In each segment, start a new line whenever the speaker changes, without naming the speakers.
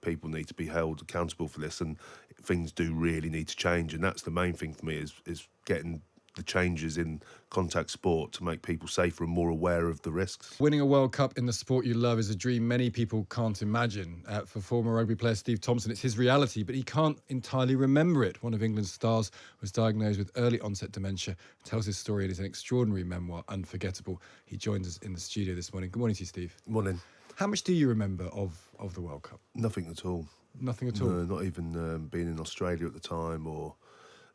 people need to be held accountable for this, and things do really need to change. And that's the main thing for me is getting the changes in contact sport to make people safer and more aware of the risks.
Winning a World Cup in the sport you love is a dream many people can't imagine. For former rugby player Steve Thompson, it's his reality, but he can't entirely remember it. One of England's stars was diagnosed with early onset dementia, tells his story in his extraordinary memoir, Unforgettable. He joins us in the studio this morning. Good morning to you, Steve.
Morning.
How much do you remember of the World Cup?
Nothing at all.
Nothing at all?
No, not even being in Australia at the time or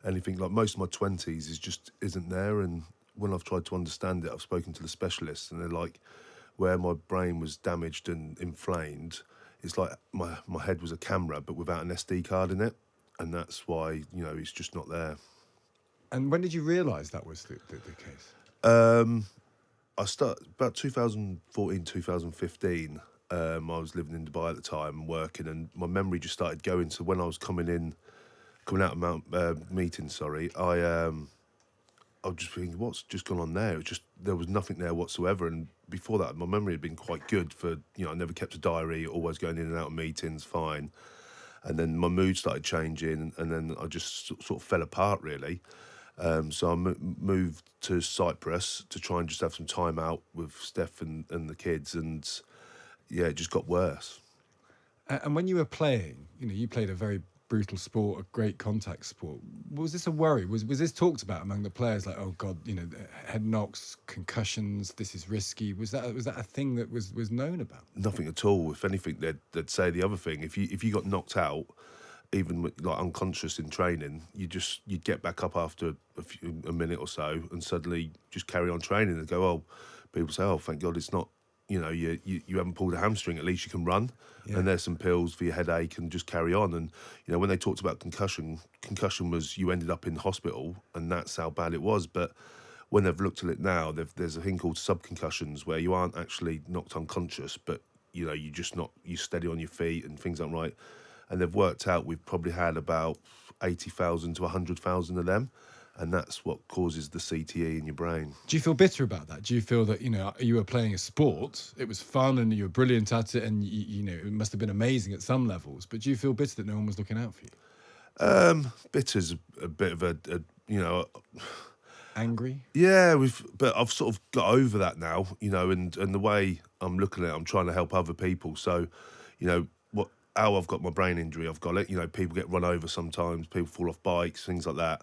anything. Like most of my 20s isn't there, and when I've tried to understand it, I've spoken to the specialists, and they're like, where my brain was damaged and inflamed, it's like my head was a camera but without an SD card in it, and that's why it's just not there.
And when did you realise that was the case?
I started about 2014, 2015. I was living in Dubai at the time and working, and my memory just started going. So when I was coming out of meeting, I was just thinking, what's just gone on there? It was just, there was nothing there whatsoever. And before that, my memory had been quite good for, I never kept a diary, always going in and out of meetings, fine. And then my mood started changing, and then I just sort of fell apart, really. So I moved to Cyprus to try and just have some time out with Steph and the kids, and yeah, it just got worse.
And when you were playing, you played a very brutal sport, a great contact sport. Was this a worry? Was this talked about among the players? Like, oh God, head knocks, concussions. This is risky. Was that a thing that was known about? Nothing
at all. If anything, they'd say the other thing. If you got knocked out, even like unconscious in training, you'd get back up after a minute or so, and suddenly just carry on training and go, oh, people say, oh, thank God it's not. You haven't pulled a hamstring, at least you can run. Yeah. And there's some pills for your headache, and just carry on. And, when they talked about concussion was you ended up in hospital, and that's how bad it was. But when they've looked at it now, there's a thing called subconcussions where you aren't actually knocked unconscious, but, you're just not, you're steady on your feet and things aren't right. And they've worked out we've probably had about 80,000 to 100,000 of them. And that's what causes the CTE in your brain.
Do you feel bitter about that? Do you feel that, you were playing a sport, it was fun and you were brilliant at it, and, it must have been amazing at some levels, but do you feel bitter that no one was looking out for
you? Bitter's a bit of a
Angry?
Yeah, but I've sort of got over that now, and the way I'm looking at it, I'm trying to help other people. So, how I've got my brain injury, I've got it. People get run over sometimes, people fall off bikes, things like that.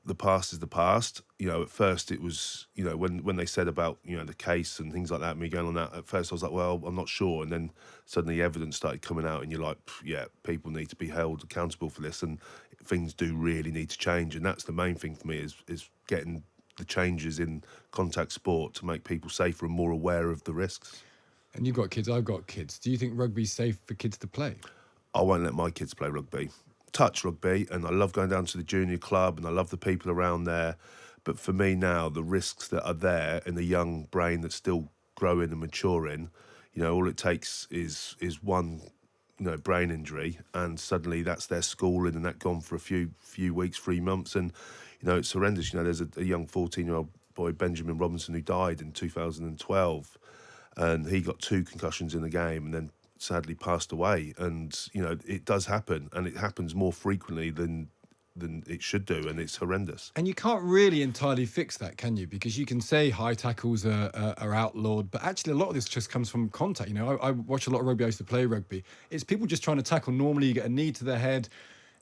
The past is the past. At first it was, when they said about, the case and things like that, me going on that, at first I was like, well, I'm not sure. And then suddenly evidence started coming out, and you're like, yeah, people need to be held accountable for this, and things do really need to change. And that's the main thing for me is getting the changes in contact sport to make people safer and more aware of the risks.
And you've got kids, I've got kids. Do you think rugby's safe for kids to play?
I won't let my kids play rugby. Touch rugby, and I love going down to the junior club, and I love the people around there. But for me now, the risks that are there in the young brain that's still growing and maturing, all it takes is one, brain injury, and suddenly that's their schooling, and that gone for a few weeks, 3 months, and it's horrendous. There's a young 14-year-old boy, Benjamin Robinson, who died in 2012, and he got 2 concussions in the game, and then sadly passed away. And it does happen, and it happens more frequently than it should do, and it's horrendous.
And you can't really entirely fix that, can you? Because you can say high tackles are outlawed, but actually a lot of this just comes from contact. I watch a lot of rugby. I used to play rugby. It's people just trying to tackle. Normally you get a knee to the head.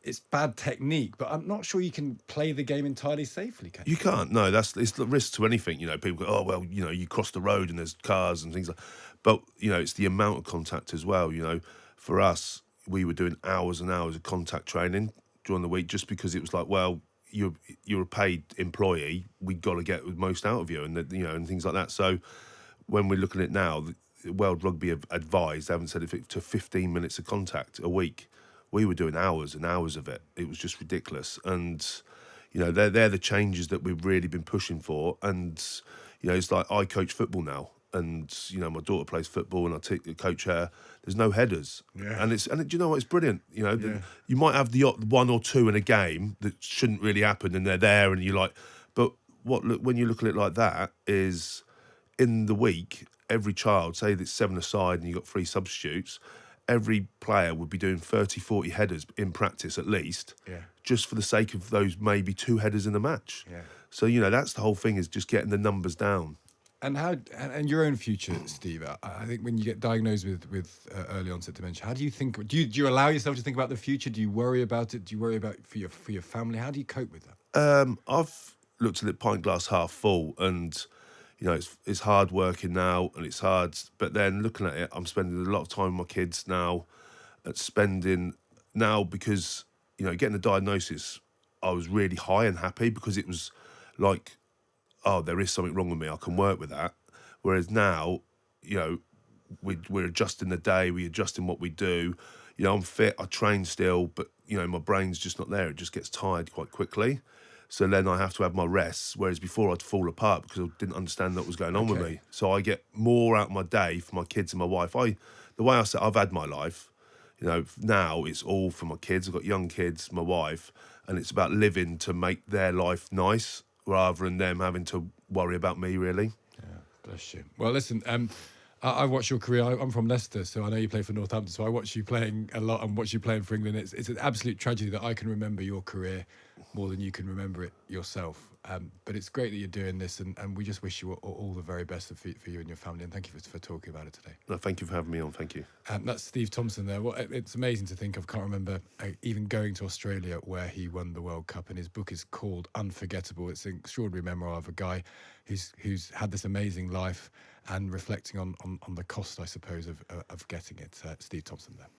It's bad technique, but I'm not sure you can play the game entirely safely, can you?
You can't. No, it's the risk to anything. People go, oh, well, you cross the road and there's cars and things like that. But, it's the amount of contact as well. For us, we were doing hours and hours of contact training during the week, just because it was like, well, you're a paid employee, we got to get the most out of you, and and things like that. So when we're looking at it now, the World Rugby have advised, they haven't said if it to 15 minutes of contact a week. We were doing hours and hours of it. It was just ridiculous. And, they're the changes that we've really been pushing for. And, it's like I coach football now. And, my daughter plays football, and I coach her. There's no headers.
Yeah.
And do you know what? It's brilliant. You might have the one or two in a game that shouldn't really happen, and they're there, and you're like, but when you look at it like that, is in the week, every child, say it's 7 aside and you've got 3 substitutes, every player would be doing 30, 40 headers in practice at least, just for the sake of those maybe 2 headers in a match.
Yeah.
So, that's the whole thing, is just getting the numbers down.
And your own future, Steve. I think when you get diagnosed with early onset dementia, how do you think? Do you allow yourself to think about the future? Do you worry about it? Do you worry about for your family? How do you cope with that?
I've looked at it pint glass half full, and it's hard working now, and it's hard. But then looking at it, I'm spending a lot of time with my kids now, because getting the diagnosis, I was really high and happy because it was like, oh, there is something wrong with me, I can work with that. Whereas now, we're adjusting the day, we're adjusting what we do. I'm fit, I train still, but my brain's just not there. It just gets tired quite quickly. So then I have to have my rests, whereas before I'd fall apart because I didn't understand what was going on with me. So I get more out of my day for my kids and my wife. The way I said, I've had my life, now it's all for my kids. I've got young kids, my wife, and it's about living to make their life nice rather than them having to worry about me, really.
Yeah, bless you. Well, listen, I watched your career. I'm from Leicester, so I know you play for Northampton, so I watch you playing a lot and watch you playing for England. It's an absolute tragedy that I can remember your career more than you can remember it yourself. But it's great that you're doing this, and we just wish you all the very best for you and your family, and thank you for talking about it today.
No, thank you for having me on. Thank you.
That's Steve Thompson there. Well, it's amazing to think of. Can't remember even going to Australia where he won the World Cup, and his book is called Unforgettable. It's an extraordinary memoir of a guy who's had this amazing life and reflecting on the cost, I suppose, of getting it. Steve Thompson there.